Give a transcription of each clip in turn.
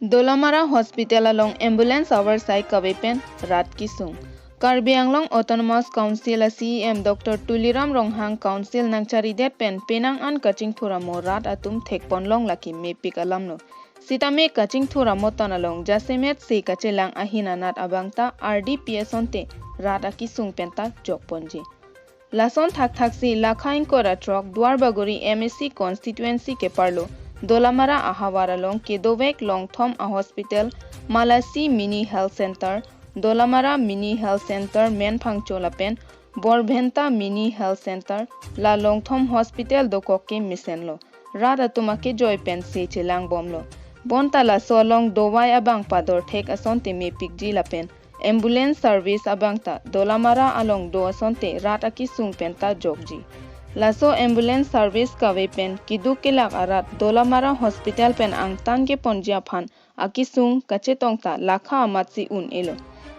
Dolamara Hospital along ambulance avarsai kave pen rat kisung. Karbi anglong Autonomous Council CEM Dr Tuliram Ronghang Council nang Chari det pen pinang an kachingthur rat atum thek ponlong laki mepik alamlo. Sitame kachingthur amoton along jasemet se kachilang ahin anat abangta ardi asonte rat akisung penta jok ponji. Lason thakthaksi Lakha ingkoira throk Duarbagory MAC constituency ke parlo. Dolamara ahawar along kedovek long thom a hospital Malasi mini health center Dolamara mini health center main phangchola pen Borbenta mini health center la long thom hospital dokoke misenlo rada tumake joy pen se chilang bomlo bonta la so long dowai abang pador thek asonte mepik jila pen ambulance service abangta Dolamara along do asonte rat akisung penta jogji Laso Ambulance service kave pen kidukilak arat Dolamara Hospital pen angtan ke ponjia phan akisung kachetongta Lakha amatsi un elo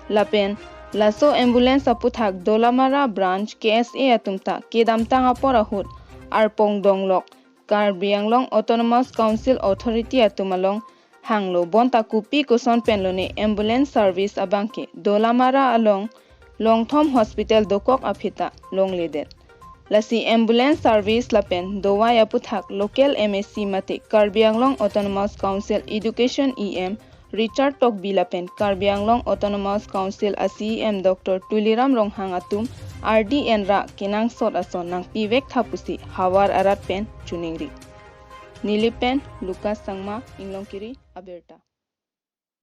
lapen Laso Ambulance aputhak Dolamara branch KSA atumta kedamtang aporahut arpong donglok Karbi anglong Autonomous Council Authority atumalong hanglo bonta kupi kuson penlone ambulance service abangke Dolamara along Longthom Hospital dokok aphita longledet Lasi ambulance service lapen dowai aputhak local MSC mate Karbi anglong Autonomous Council Education EM Richard Tok bilapen Karbi anglong Autonomous Council CEM Dr Tuliram Ronghang atum ardi enra kinang sot ason nang pivek thapusi hawar arat pen chuningri Nilipen Lucas Sangma Inglong Kiri Aberta